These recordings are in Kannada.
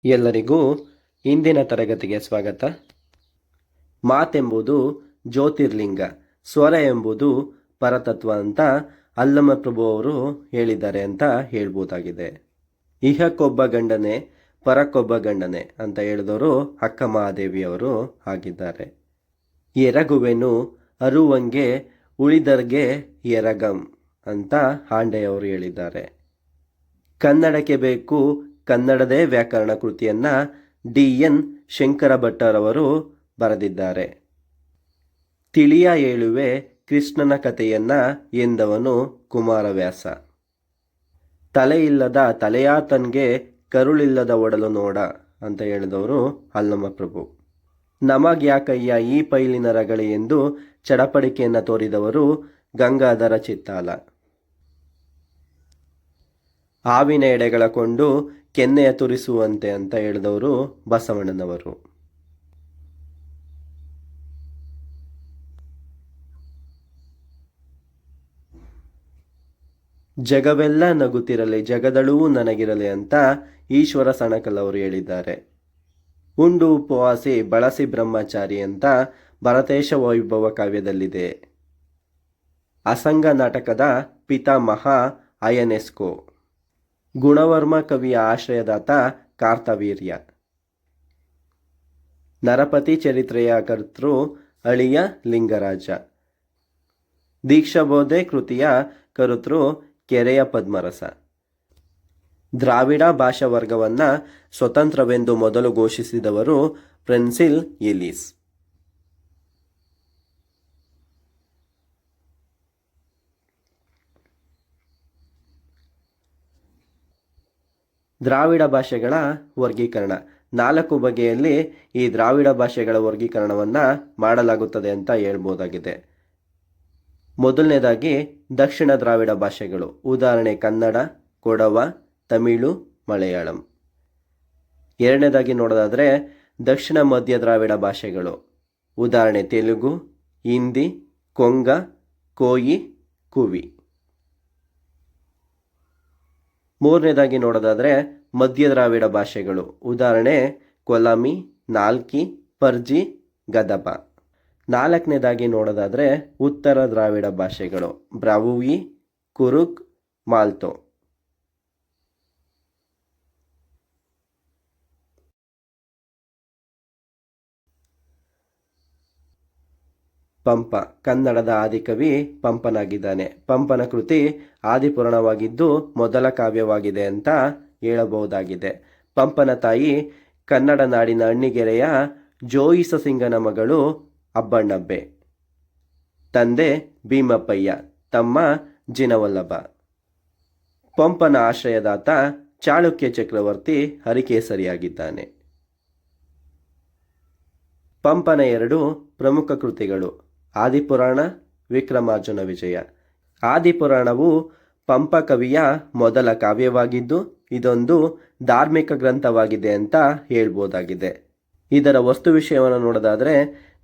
ಎಲ್ಲರಿಗೂ ಇಂದಿನ ತರಗತಿಗೆ ಸ್ವಾಗತ. ಮಾತೆಂಬುದು ಜ್ಯೋತಿರ್ಲಿಂಗ, ಸ್ವರ ಎಂಬುದು ಪರತತ್ವ ಅಂತ ಅಲ್ಲಮ ಪ್ರಭು ಅವರು ಹೇಳಿದ್ದಾರೆ ಅಂತ ಹೇಳ್ಬೋದಾಗಿದೆ. ಇಹಕ್ಕೊಬ್ಬ ಗಂಡನೆ ಪರಕ್ಕೊಬ್ಬ ಗಂಡನೆ ಅಂತ ಹೇಳಿದವರು ಅಕ್ಕ ಮಹಾದೇವಿಯವರು ಆಗಿದ್ದಾರೆ. ಎರಗುವೆನು ಅರುವಂಗೆ ಉಳಿದರ್ಗೆ ಎರಗಂ ಅಂತ ಹಾಂಡೆಯವರು ಹೇಳಿದ್ದಾರೆ. ಕನ್ನಡಕ್ಕೆ ಬೇಕು ಕನ್ನಡದೇ ವ್ಯಾಕರಣ ಕೃತಿಯನ್ನ ಡಿ.ಎನ್. ಶಂಕರ ಭಟ್ಟರವರು ಬರೆದಿದ್ದಾರೆ. ತಿಳಿಯ ಹೇಳುವೆ ಕೃಷ್ಣನ ಕಥೆಯನ್ನ ಎಂದವನು ಕುಮಾರವ್ಯಾಸ. ತಲೆಯಿಲ್ಲದ ತಲೆಯಾತನ್ಗೆ ಕರುಳಿಲ್ಲದ ಒಡಲು ನೋಡ ಅಂತ ಹೇಳಿದವರು ಅಲ್ಲಮ ಪ್ರಭು. ನಮಗ್ಯಾಕಯ್ಯ ಈ ಪೈಲಿನ ರಗಳೆ ಎಂದು ಚಡಪಡಿಕೆಯನ್ನು ತೋರಿದವರು ಗಂಗಾಧರ ಚಿತ್ತಾಲ. ಹಾವಿನ ಎಡೆಗಳ ಕೊಂಡು ಕೆನ್ನೆಯ ತುರಿಸುವಂತೆ ಅಂತ ಹೇಳಿದವರು ಬಸವಣ್ಣನವರು. ಜಗವೆಲ್ಲ ನಗುತ್ತಿರಲಿ ಜಗದಳೂ ನನಗಿರಲಿ ಅಂತ ಈಶ್ವರ ಸಣಕಲ್ ಅವರು ಹೇಳಿದ್ದಾರೆ. ಉಂಡು ಉಪವಾಸಿ ಬಳಸಿ ಬ್ರಹ್ಮಚಾರಿ ಅಂತ ಭರತೇಶ ವೈಭವ ಕಾವ್ಯದಲ್ಲಿದೆ. ಅಸಂಗ ನಾಟಕದ ಪಿತಾಮಹ ಅಯನೆಸ್ಕೋ. ಗುಣವರ್ಮ ಕವಿಯ ಆಶ್ರಯದಾತ ಕಾರ್ತವೀರ್ಯ. ನರಪತಿ ಚರಿತ್ರೆಯ ಕರ್ತೃ ಅಳಿಯ ಲಿಂಗರಾಜ. ದೀಕ್ಷಾಬೋಧೆ ಕೃತಿಯ ಕರ್ತೃ ಕೆರೆಯ ಪದ್ಮರಸ. ದ್ರಾವಿಡ ಭಾಷಾ ವರ್ಗವನ್ನ ಸ್ವತಂತ್ರವೆಂದು ಮೊದಲು ಘೋಷಿಸಿದವರು ಪ್ರೆನ್ಸಿಲ್ ಎಲಿಸ್. ದ್ರಾವಿಡ ಭಾಷೆಗಳ ವರ್ಗೀಕರಣ. 4 ಬಗೆಯಲ್ಲಿ ಈ ದ್ರಾವಿಡ ಭಾಷೆಗಳ ವರ್ಗೀಕರಣವನ್ನು ಮಾಡಲಾಗುತ್ತದೆ ಅಂತ ಹೇಳ್ಬೋದಾಗಿದೆ. ಮೊದಲನೇದಾಗಿ ದಕ್ಷಿಣ ದ್ರಾವಿಡ ಭಾಷೆಗಳು, ಉದಾಹರಣೆ ಕನ್ನಡ, ಕೊಡವ, ತಮಿಳು, ಮಲಯಾಳಂ. ಎರಡನೇದಾಗಿ ನೋಡೋದಾದರೆ ದಕ್ಷಿಣ ಮಧ್ಯ ದ್ರಾವಿಡ ಭಾಷೆಗಳು, ಉದಾಹರಣೆ ತೆಲುಗು, ಹಿಂದಿ, ಕೊಂಗ, ಕೋಯಿ, ಕುವಿ. ಮೂರನೇದಾಗಿ ನೋಡೋದಾದರೆ ಮಧ್ಯ ದ್ರಾವಿಡ ಭಾಷೆಗಳು, ಉದಾಹರಣೆ ಕೊಲಮಿ, ನಾಲ್ಕಿ, ಪರ್ಜಿ, ಗದಪ. ನಾಲ್ಕನೇದಾಗಿ ನೋಡೋದಾದರೆ ಉತ್ತರ ದ್ರಾವಿಡ ಭಾಷೆಗಳು, ಬ್ರಾವುಯಿ, ಕುರುಕ್, ಮಾಲ್ತೋ. ಪಂಪ. ಕನ್ನಡದ ಆದಿಕವಿ ಪಂಪನಾಗಿದ್ದಾನೆ. ಪಂಪನ ಕೃತಿ ಆದಿಪುರಾಣವಾಗಿದ್ದು ಮೊದಲ ಕಾವ್ಯವಾಗಿದೆ ಅಂತ ಹೇಳಬಹುದಾಗಿದೆ. ಪಂಪನ ತಾಯಿ ಕನ್ನಡ ನಾಡಿನ ಅಣ್ಣಿಗೆರೆಯ ಜೋಯಿಸ ಸಿಂಗನ ಮಗಳು ಅಬ್ಬಣ್ಣಬ್ಬೆ. ತಂದೆ ಭೀಮಪ್ಪಯ್ಯ, ತಮ್ಮ ಜಿನವಲ್ಲಭ. ಪಂಪನ ಆಶ್ರಯದಾತ ಚಾಳುಕ್ಯ ಚಕ್ರವರ್ತಿ ಹರಿಕೇಸರಿಯಾಗಿದ್ದಾನೆ. ಪಂಪನ 2 ಪ್ರಮುಖ ಕೃತಿಗಳು ಆದಿಪುರಾಣ, ವಿಕ್ರಮಾರ್ಜುನ ವಿಜಯ. ಆದಿಪುರಾಣವು ಪಂಪ ಕವಿಯ ಮೊದಲ ಕಾವ್ಯವಾಗಿದ್ದು ಇದೊಂದು ಧಾರ್ಮಿಕ ಗ್ರಂಥವಾಗಿದೆ ಅಂತ ಹೇಳ್ಬೋದಾಗಿದೆ. ಇದರ ವಸ್ತು ವಿಷಯವನ್ನು ನೋಡೋದಾದರೆ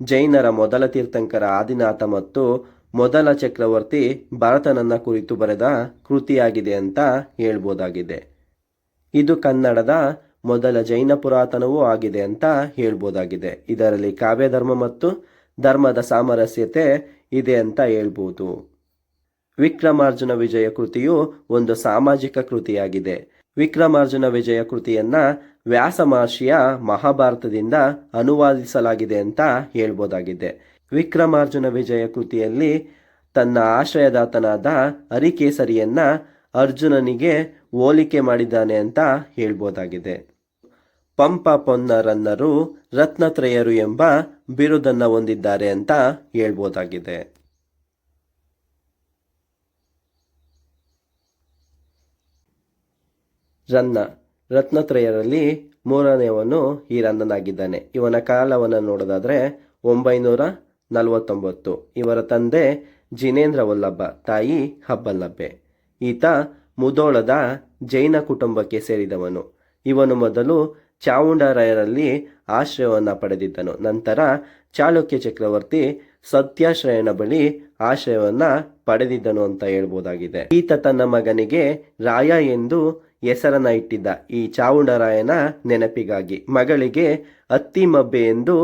ಜೈನರ ಮೊದಲ ತೀರ್ಥಂಕರ ಆದಿನಾಥ ಮತ್ತು ಮೊದಲ ಚಕ್ರವರ್ತಿ ಭರತನನ್ನ ಕುರಿತು ಬರೆದ ಕೃತಿಯಾಗಿದೆ ಅಂತ ಹೇಳ್ಬೋದಾಗಿದೆ. ಇದು ಕನ್ನಡದ ಮೊದಲ ಜೈನ ಪುರಾತನವೂ ಆಗಿದೆ ಅಂತ ಹೇಳ್ಬೋದಾಗಿದೆ. ಇದರಲ್ಲಿ ಕಾವ್ಯಧರ್ಮ ಮತ್ತು ಧರ್ಮದ ಸಾಮರಸ್ಯತೆ ಇದೆ ಅಂತ ಹೇಳ್ಬೋದು. ವಿಕ್ರಮಾರ್ಜುನ ವಿಜಯ ಕೃತಿಯು ಒಂದು ಸಾಮಾಜಿಕ ಕೃತಿಯಾಗಿದೆ. ವಿಕ್ರಮಾರ್ಜುನ ವಿಜಯ ಕೃತಿಯನ್ನ ವ್ಯಾಸ ಮಹರ್ಷಿಯ ಮಹಾಭಾರತದಿಂದ ಅನುವಾದಿಸಲಾಗಿದೆ ಅಂತ ಹೇಳ್ಬೋದಾಗಿದೆ. ವಿಕ್ರಮಾರ್ಜುನ ವಿಜಯ ಕೃತಿಯಲ್ಲಿ ತನ್ನ ಆಶ್ರಯದಾತನಾದ ಹರಿಕೇಸರಿಯನ್ನ ಅರ್ಜುನನಿಗೆ ಹೋಲಿಕೆ ಮಾಡಿದ್ದಾನೆ ಅಂತ ಹೇಳ್ಬೋದಾಗಿದೆ. ಪಂಪ ಪೊನ್ನರನ್ನರು ರತ್ನತ್ರಯರು ಎಂಬ ಬಿರುದನ್ನು ಹೊಂದಿದ್ದಾರೆ ಅಂತ ಹೇಳ್ಬೋದಾಗಿದೆ. ರನ್ನ. ರತ್ನತ್ರಯರಲ್ಲಿ ಮೂರನೆಯವನು ಈ ರನ್ನನಾಗಿದ್ದಾನೆ. ಇವನ ಕಾಲವನ್ನು ನೋಡೋದಾದರೆ 949. ಇವರ ತಂದೆ ಜಿನೇಂದ್ರ ವಲ್ಲಭ, ತಾಯಿ ಹಬ್ಬಲ್ಲಬ್ಬೆ. ಈತ ಮುದೋಳದ ಜೈನ ಕುಟುಂಬಕ್ಕೆ ಸೇರಿದವನು. ಇವನು ಮೊದಲು ಚಾವುಂಡರಾಯರಲ್ಲಿ ಆಶ್ರಯವನ್ನು ಪಡೆದಿದ್ದನು. ನಂತರ ಚಾಳುಕ್ಯ ಚಕ್ರವರ್ತಿ ಸತ್ಯಾಶ್ರಯನ ಬಳಿ ಆಶ್ರಯವನ್ನ ಪಡೆದಿದ್ದನು ಅಂತ ಹೇಳ್ಬೋದಾಗಿದೆ. ಈತ ತನ್ನ ಮಗನಿಗೆ ರಾಯ ಎಂದು ಹೆಸರನ್ನ ಇಟ್ಟಿದ್ದ ಈ ಚಾವುಂಡರಾಯನ ನೆನಪಿಗಾಗಿ. ಮಗಳಿಗೆ ಅತ್ತಿಮಬ್ಬೆ ಎಂದು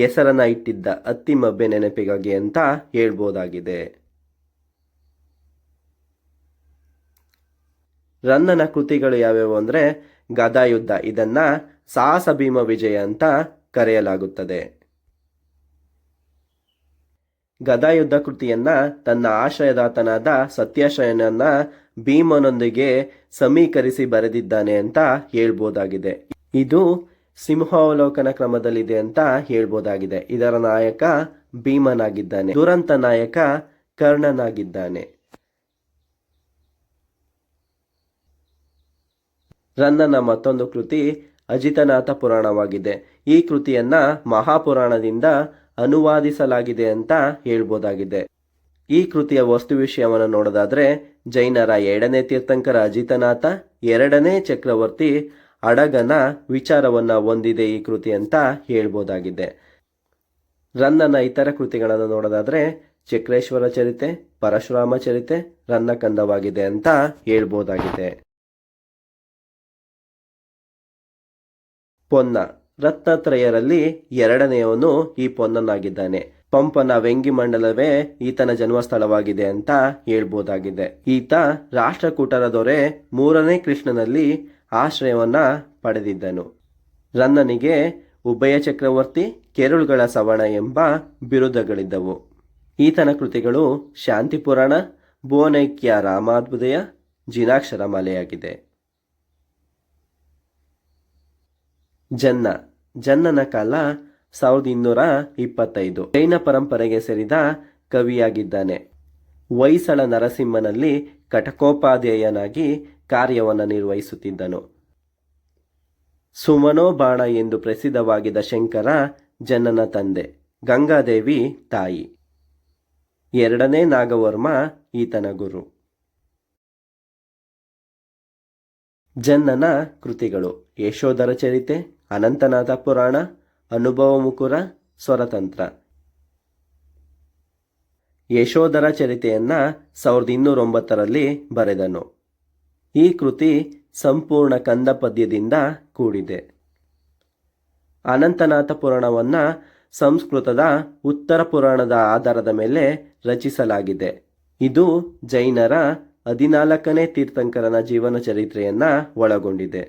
ಹೆಸರನ್ನ ಇಟ್ಟಿದ್ದ ಅತ್ತಿಮಬ್ಬೆ ನೆನಪಿಗಾಗಿ ಅಂತ ಹೇಳ್ಬೋದಾಗಿದೆ. ರನ್ನನ ಕೃತಿಗಳು ಯಾವ್ಯಾವು ಅಂದ್ರೆ ಗದಾಯುದ್ಧ, ಇದನ್ನ ಸಾಹಸ ಭೀಮ ವಿಜಯ ಅಂತ ಕರೆಯಲಾಗುತ್ತದೆ. ಗದಾಯುದ್ಧ ಕೃತಿಯನ್ನ ತನ್ನ ಆಶ್ರಯದಾತನಾದ ಸತ್ಯಾಶ್ರಯನನ್ನ ಭೀಮನೊಂದಿಗೆ ಸಮೀಕರಿಸಿ ಬರೆದಿದ್ದಾನೆ ಅಂತ ಹೇಳ್ಬೋದಾಗಿದೆ. ಇದು ಸಿಂಹಾವಲೋಕನ ಕ್ರಮದಲ್ಲಿದೆ ಅಂತ ಹೇಳ್ಬೋದಾಗಿದೆ. ಇದರ ನಾಯಕ ಭೀಮನಾಗಿದ್ದಾನೆ, ದುರಂತ ನಾಯಕ ಕರ್ಣನಾಗಿದ್ದಾನೆ. ರನ್ನನ ಮತ್ತೊಂದು ಕೃತಿ ಅಜಿತನಾಥ ಪುರಾಣವಾಗಿದೆ. ಈ ಕೃತಿಯನ್ನ ಮಹಾಪುರಾಣದಿಂದ ಅನುವಾದಿಸಲಾಗಿದೆ ಅಂತ ಹೇಳ್ಬೋದಾಗಿದೆ. ಈ ಕೃತಿಯ ವಸ್ತು ವಿಷಯವನ್ನು ನೋಡೋದಾದ್ರೆ ಜೈನರ 2ನೇ ತೀರ್ಥಂಕರ ಅಜಿತನಾಥ 2ನೇ ಚಕ್ರವರ್ತಿ ಅಡಗನ ವಿಚಾರವನ್ನ ಹೊಂದಿದೆ ಈ ಕೃತಿ ಅಂತ ಹೇಳ್ಬೋದಾಗಿದೆ. ರನ್ನನ ಇತರ ಕೃತಿಗಳನ್ನು ನೋಡೋದಾದ್ರೆ ಚಕ್ರೇಶ್ವರ ಚರಿತೆ, ಪರಶುರಾಮ ಚರಿತೆ ರನ್ನ ಕಂದವಾಗಿದೆ ಅಂತ ಹೇಳ್ಬೋದಾಗಿದೆ. ಪೊನ್ನ ರತ್ನತ್ರಯರಲ್ಲಿ 2ನೇಯವನು ಈ ಪೊನ್ನನಾಗಿದ್ದಾನೆ. ಪಂಪನ ವೆಂಗಿ ಮಂಡಲವೇ ಈತನ ಜನ್ಮಸ್ಥಳವಾಗಿದೆ ಅಂತ ಹೇಳ್ಬೋದಾಗಿದೆ. ಈತ ರಾಷ್ಟ್ರಕೂಟರ ದೊರೆ 3ನೇ ಕೃಷ್ಣನಲ್ಲಿ ಆಶ್ರಯವನ್ನ ಪಡೆದಿದ್ದನು. ರನ್ನನಿಗೆ ಉಭಯ ಚಕ್ರವರ್ತಿ, ಕೆರುಳುಗಳ ಸವಣ ಎಂಬ ಬಿರುದುಗಳಿದ್ದವು. ಈತನ ಕೃತಿಗಳು ಶಾಂತಿ ಪುರಾಣ, ಭುವನೈಕ್ಯ ರಾಮಾದ್ಭುದಯ, ಜಿನಾಕ್ಷರ ಮಾಲೆಯಾಗಿದೆ. ಜನ್ನನ ಕಾಲ 1225. ಜೈನ ಪರಂಪರೆಗೆ ಸೇರಿದ ಕವಿಯಾಗಿದ್ದಾನೆ. ಹೊಯ್ಸಳ ನರಸಿಂಹನಲ್ಲಿ ಕಟಕೋಪಾಧ್ಯಾಯನಾಗಿ ಕಾರ್ಯವನ್ನು ನಿರ್ವಹಿಸುತ್ತಿದ್ದನು. ಸುಮನೋಬಾಣ ಎಂದು ಪ್ರಸಿದ್ಧವಾಗಿದ್ದ ಶಂಕರ ಜನ್ನನ ತಂದೆ, ಗಂಗಾದೇವಿ ತಾಯಿ. 2ನೇ ನಾಗವರ್ಮ ಈತನ ಗುರು. ಜನ್ನನ ಕೃತಿಗಳು ಯಶೋಧರ ಚರಿತೆ, ಅನಂತನಾಥ ಪುರಾಣ, ಅನುಭವ ಮುಕುರ, ಸ್ವರತಂತ್ರ. ಯಶೋಧರ ಚರಿತೆಯನ್ನ 1209ರಲ್ಲಿ ಬರೆದನು. ಈ ಕೃತಿ ಸಂಪೂರ್ಣ ಕಂದ ಪದ್ಯದಿಂದ ಕೂಡಿದೆ. ಅನಂತನಾಥ ಪುರಾಣವನ್ನ ಸಂಸ್ಕೃತದ ಉತ್ತರ ಪುರಾಣದ ಆಧಾರದ ಮೇಲೆ ರಚಿಸಲಾಗಿದೆ. ಇದು ಜೈನರ 14ನೇ ತೀರ್ಥಂಕರನ ಜೀವನ ಚರಿತ್ರೆಯನ್ನ ಒಳಗೊಂಡಿದೆ.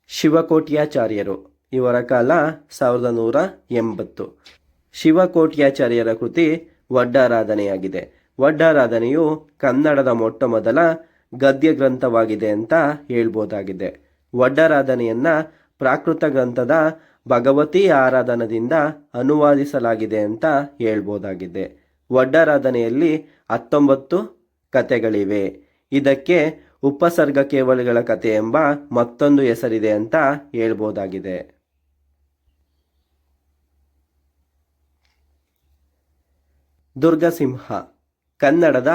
ಶಿವಕೋಟ್ಯಾಚಾರ್ಯರು, ಇವರ ಕಾಲ 1180. ಶಿವಕೋಟ್ಯಾಚಾರ್ಯರ ಕೃತಿ ವಡ್ಡಾರಾಧನೆಯಾಗಿದೆ. ವಡ್ಡಾರಾಧನೆಯು ಕನ್ನಡದ ಮೊಟ್ಟ ಮೊದಲ ಗದ್ಯ ಗ್ರಂಥವಾಗಿದೆ ಅಂತ ಹೇಳ್ಬೋದಾಗಿದೆ. ವಡ್ಡಾರಾಧನೆಯನ್ನ ಪ್ರಾಕೃತ ಗ್ರಂಥದ ಭಗವತಿ ಆರಾಧನದಿಂದ ಅನುವಾದಿಸಲಾಗಿದೆ ಅಂತ ಹೇಳ್ಬೋದಾಗಿದೆ. ವಡ್ಡಾರಾಧನೆಯಲ್ಲಿ 19 ಕಥೆಗಳಿವೆ. ಇದಕ್ಕೆ ಉಪಸರ್ಗ ಕೇವಲಗಳ ಕಥೆ ಎಂಬ ಮತ್ತೊಂದು ಹೆಸರಿದೆ ಅಂತ ಹೇಳ್ಬೋದಾಗಿದೆ. ದುರ್ಗಸಿಂಹ ಕನ್ನಡದ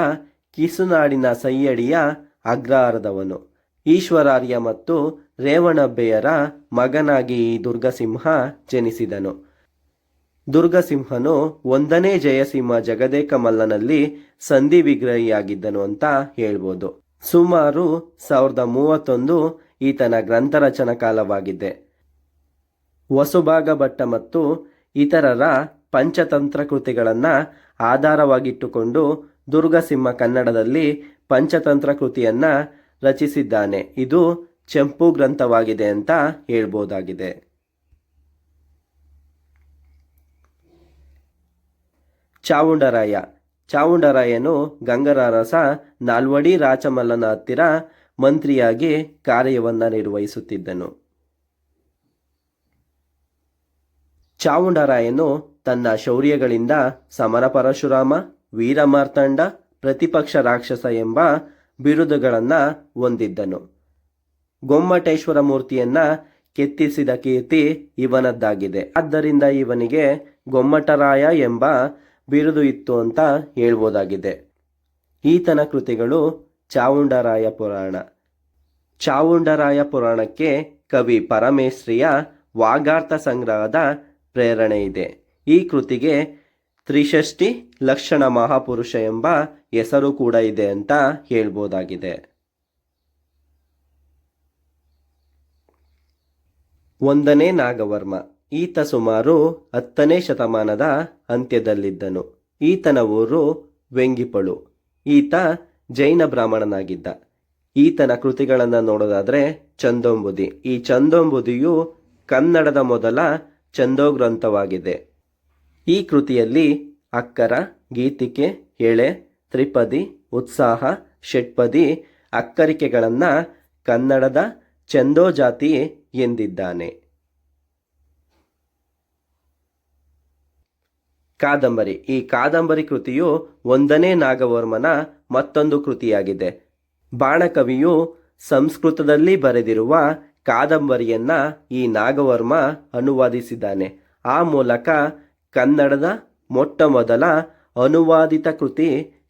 ಕಿಸುನಾಡಿನ ಸೈಯಡಿಯ ಅಗ್ರಹಾರದವನು. ಈಶ್ವರಾರ್ಯ ಮತ್ತು ರೇವಣಬ್ಬೆಯರ ಮಗನಾಗಿ ಈ ದುರ್ಗಸಿಂಹ ಜನಿಸಿದನು. ದುರ್ಗಸಿಂಹನು 1ನೇ ಜಯಸಿಂಹ ಜಗದೇಕ ಮಲ್ಲನಲ್ಲಿ ಸಂಧಿ ವಿಗ್ರಹಿಯಾಗಿದ್ದನು ಅಂತ ಹೇಳ್ಬೋದು. ಸುಮಾರು 1031 ಈತನ ಗ್ರಂಥ ರಚನಾ ಕಾಲವಾಗಿದೆ. ವಸುಭಾಗ ಭಟ್ಟ ಮತ್ತು ಇತರರ ಪಂಚತಂತ್ರ ಕೃತಿಗಳನ್ನು ಆಧಾರವಾಗಿಟ್ಟುಕೊಂಡು ದುರ್ಗಸಿಂಹ ಕನ್ನಡದಲ್ಲಿ ಪಂಚತಂತ್ರ ಕೃತಿಯನ್ನ ರಚಿಸಿದ್ದಾನೆ. ಇದು ಚೆಂಪು ಗ್ರಂಥವಾಗಿದೆ ಅಂತ ಹೇಳ್ಬೋದಾಗಿದೆ. ಚಾವುಂಡರಾಯನು ಗಂಗರಾರಸ ನಾಲ್ವಡಿ ರಾಚಮಲ್ಲನ ಹತ್ತಿರ ಮಂತ್ರಿಯಾಗಿ ಕಾರ್ಯವನ್ನ ನಿರ್ವಹಿಸುತ್ತಿದ್ದನು. ಚಾವುಂಡರಾಯನು ತನ್ನ ಶೌರ್ಯಗಳಿಂದ ಸಮರ ಪರಶುರಾಮ, ವೀರಮಾರ್ತಾಂಡ, ಪ್ರತಿಪಕ್ಷ ರಾಕ್ಷಸ ಎಂಬ ಬಿರುದುಗಳನ್ನು ಹೊಂದಿದ್ದನು. ಗೊಮ್ಮಟೇಶ್ವರ ಮೂರ್ತಿಯನ್ನ ಕೆತ್ತಿಸಿದ ಕೀರ್ತಿ ಇವನದ್ದಾಗಿದೆ. ಆದ್ದರಿಂದ ಇವನಿಗೆ ಗೊಮ್ಮಟರಾಯ ಎಂಬ ಬಿರುದು ಇತ್ತು ಅಂತ ಹೇಳ್ಬೋದಾಗಿದೆ. ಈತನ ಕೃತಿಗಳು ಚಾವುಂಡರಾಯ ಪುರಾಣ, ಚಾವುಂಡರಾಯ ಪುರಾಣಕ್ಕೆ ಕವಿ ಪರಮೇಶ್ರಿಯ ವಾಗಾರ್ಥ ಸಂಗ್ರಹದ ಪ್ರೇರಣೆ ಇದೆ. ಈ ಕೃತಿಗೆ ತ್ರಿಷಷ್ಟಿ ಲಕ್ಷಣ ಮಹಾಪುರುಷ ಎಂಬ ಹೆಸರು ಕೂಡ ಇದೆ ಅಂತ ಹೇಳ್ಬೋದಾಗಿದೆ. 1ನೇ ನಾಗವರ್ಮ. ಈತ ಸುಮಾರು 10ನೇ ಶತಮಾನದ ಅಂತ್ಯದಲ್ಲಿದ್ದನು. ಈತನ ಊರು ವೆಂಗಿಪಳು. ಈತ ಜೈನ ಬ್ರಾಹ್ಮಣನಾಗಿದ್ದ. ಈತನ ಕೃತಿಗಳನ್ನು ನೋಡೋದಾದರೆ ಛಂದೋಂಬುದಿ. ಈ ಛಂದೋಂಬುದಿಯು ಕನ್ನಡದ ಮೊದಲ ಛಂದೋಗ್ರಂಥವಾಗಿದೆ. ಈ ಕೃತಿಯಲ್ಲಿ ಅಕ್ಕರ, ಗೀತಿಕೆ, ಎಳೆ, ತ್ರಿಪದಿ, ಉತ್ಸಾಹ, ಷಟ್ಪದಿ ಅಕ್ಕರಿಕೆಗಳನ್ನು ಕನ್ನಡದ ಛಂದೋಜಾತಿ ಎಂದಿದ್ದಾನೆ. ಕಾದಂಬರಿ. ಈ ಕಾದಂಬರಿ ಕೃತಿಯು 1ನೇ ನಾಗವರ್ಮನ ಮತ್ತೊಂದು ಕೃತಿಯಾಗಿದೆ. ಬಾಣಕವಿಯು ಸಂಸ್ಕೃತದಲ್ಲಿ ಬರೆದಿರುವ ಕಾದಂಬರಿಯನ್ನ ಈ ನಾಗವರ್ಮ ಅನುವಾದಿಸಿದ್ದಾನೆ. ಆ ಮೂಲಕ ಕನ್ನಡದ ಮೊಟ್ಟ ಮೊದಲ ಅನುವಾದಿತ ಕೃತಿ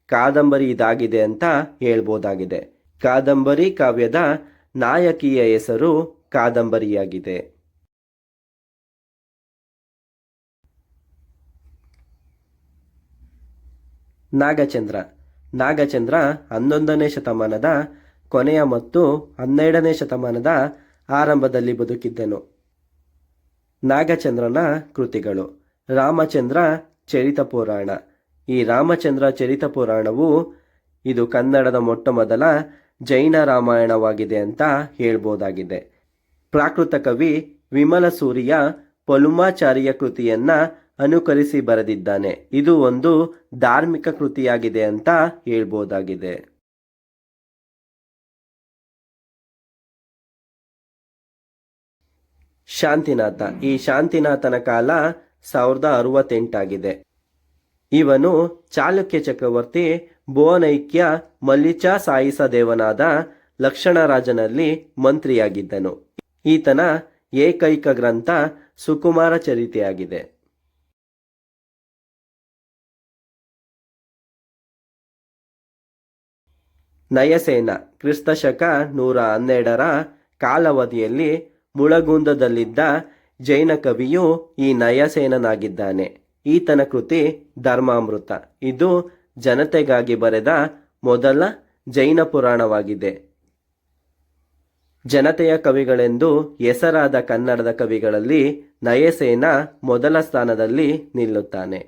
ಕಾದಂಬರಿ ಇದಾಗಿದೆ ಅಂತ ಹೇಳ್ಬೋದಾಗಿದೆ. ಕಾದಂಬರಿ ಕಾವ್ಯದ ನಾಯಕಿಯ ಹೆಸರು ಕಾದಂಬರಿಯಾಗಿದೆ. ನಾಗಚಂದ್ರ. ನಾಗಚಂದ್ರ 11ನೇ ಶತಮಾನದ ಕೊನೆಯ ಮತ್ತು 12ನೇ ಶತಮಾನದ ಆರಂಭದಲ್ಲಿ ಬದುಕಿದ್ದನು. ನಾಗಚಂದ್ರನ ಕೃತಿಗಳು: ರಾಮಚಂದ್ರ ಚರಿತ ಪುರಾಣ. ಈ ರಾಮಚಂದ್ರ ಚರಿತ ಪುರಾಣವು ಇದು ಕನ್ನಡದ ಮೊಟ್ಟ ಮೊದಲ ಜೈನ ರಾಮಾಯಣವಾಗಿದೆ ಅಂತ ಹೇಳ್ಬೋದಾಗಿದೆ. ಪ್ರಾಕೃತ ಕವಿ ವಿಮಲ ಸೂರಿಯ ಪಲುಮಾಚಾರಿಯ ಕೃತಿಯನ್ನ ಅನುಕರಿಸಿ ಬರೆದಿದ್ದಾನೆ. ಇದು ಒಂದು ಧಾರ್ಮಿಕ ಕೃತಿಯಾಗಿದೆ ಅಂತ ಹೇಳ್ಬೋದಾಗಿದೆ. ಶಾಂತಿನಾಥ. ಈ ಶಾಂತಿನಾಥನ ಕಾಲ 1068 ಆಗಿದೆ. ಇವನು ಚಾಲುಕ್ಯ ಚಕ್ರವರ್ತಿ ಭುವನೈಕ್ಯ ಮಲ್ಲಿಚಾ ಸಾಯಿಸ ದೇವನಾದ ಲಕ್ಷಣರಾಜನಲ್ಲಿ ಮಂತ್ರಿಯಾಗಿದ್ದನು. ಈತನ ಏಕೈಕ ಗ್ರಂಥ ಸುಕುಮಾರ ಚರಿತೆಯಾಗಿದೆ. ನಯಸೇನ. ಕ್ರಿಸ್ತಶಕ 112ರ ಕಾಲಾವಧಿಯಲ್ಲಿ ಮುಳಗುಂದದಲ್ಲಿದ್ದ ಜೈನ ಕವಿಯು ಈ ನಯಸೇನನಾಗಿದ್ದಾನೆ. ಈತನ ಕೃತಿ ಧರ್ಮಾಮೃತ. ಇದು ಜನತೆಗಾಗಿ ಬರೆದ ಮೊದಲ ಜೈನ ಪುರಾಣವಾಗಿದೆ. ಜನತೆಯ ಕವಿಗಳೆಂದು ಹೆಸರಾದ ಕನ್ನಡದ ಕವಿಗಳಲ್ಲಿ ನಯಸೇನ ಮೊದಲ ಸ್ಥಾನದಲ್ಲಿ ನಿಲ್ಲುತ್ತಾನೆ.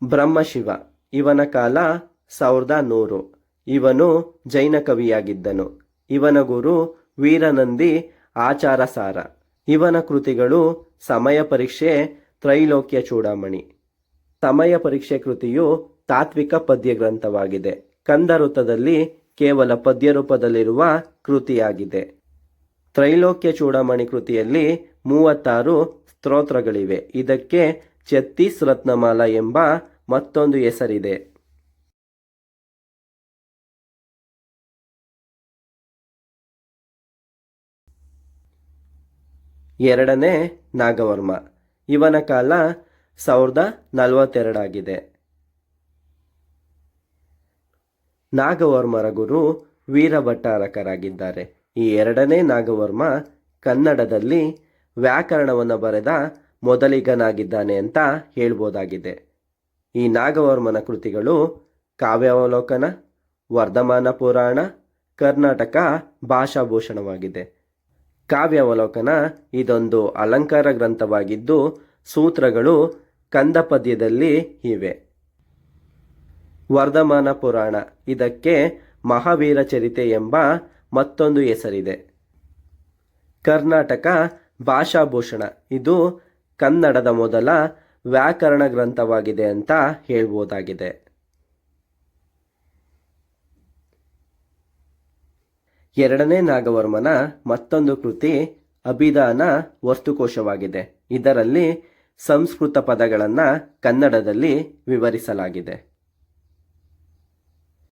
ಬ್ರಹ್ಮಶಿವ. ಇವನ ಕಾಲ 1100. ಇವನು ಜೈನ ಕವಿಯಾಗಿದ್ದನು. ಇವನ ಗುರು ವೀರನಂದಿ ಆಚಾರಸಾರ. ಇವನ ಕೃತಿಗಳು ಸಮಯ ಪರೀಕ್ಷೆ, ತ್ರೈಲೋಕ್ಯ ಚೂಡಾಮಣಿ. ಸಮಯ ಪರೀಕ್ಷೆ ಕೃತಿಯು ತಾತ್ವಿಕ ಪದ್ಯ ಗ್ರಂಥವಾಗಿದೆ. ಕಂದವೃತ್ತದಲ್ಲಿ ಕೇವಲ ಪದ್ಯ ರೂಪದಲ್ಲಿರುವ ಕೃತಿಯಾಗಿದೆ. ತ್ರೈಲೋಕ್ಯ ಚೂಡಾಮಣಿ ಕೃತಿಯಲ್ಲಿ 36 ಸ್ತೋತ್ರಗಳಿವೆ. ಇದಕ್ಕೆ 36 ರತ್ನಮಾಲ ಎಂಬ ಮತ್ತೊಂದು ಹೆಸರಿದೆ. ಎರಡನೇ ನಾಗವರ್ಮ. ಇವನ ಕಾಲ 1042 ಆಗಿದೆ. ನಾಗವರ್ಮರ ಗುರು ವೀರಭಟ್ಟಾರಕರಾಗಿದ್ದಾರೆ. ಈ ಎರಡನೇ ನಾಗವರ್ಮ ಕನ್ನಡದಲ್ಲಿ ವ್ಯಾಕರಣವನ್ನು ಬರೆದ ಮೊದಲಿಗನಾಗಿದ್ದಾನೆ ಅಂತ ಹೇಳ್ಬೋದಾಗಿದೆ. ಈ ನಾಗವರ್ಮನ ಕೃತಿಗಳು ಕಾವ್ಯಾವಲೋಕನ, ವರ್ಧಮಾನ ಪುರಾಣ, ಕರ್ನಾಟಕ ಭಾಷಾಭೂಷಣವಾಗಿದೆ. ಕಾವ್ಯಾವಲೋಕನ ಇದೊಂದು ಅಲಂಕಾರ ಗ್ರಂಥವಾಗಿದ್ದು ಸೂತ್ರಗಳು ಕಂದ ಪದ್ಯದಲ್ಲಿ ಇವೆ. ವರ್ಧಮಾನ ಪುರಾಣ ಇದಕ್ಕೆ ಮಹಾವೀರ ಚರಿತೆ ಎಂಬ ಮತ್ತೊಂದು ಹೆಸರಿದೆ. ಕರ್ನಾಟಕ ಭಾಷಾಭೂಷಣ ಇದು ಕನ್ನಡದ ಮೊದಲ ವ್ಯಾಕರಣ ಗ್ರಂಥವಾಗಿದೆ ಅಂತ ಹೇಳ್ಬೋದಾಗಿದೆ. ಎರಡನೇ ನಾಗವರ್ಮನ ಮತ್ತೊಂದು ಕೃತಿ ಅಭಿಧಾನ ವಸ್ತುಕೋಶವಾಗಿದೆ. ಇದರಲ್ಲಿ ಸಂಸ್ಕೃತ ಪದಗಳನ್ನು ಕನ್ನಡದಲ್ಲಿ ವಿವರಿಸಲಾಗಿದೆ.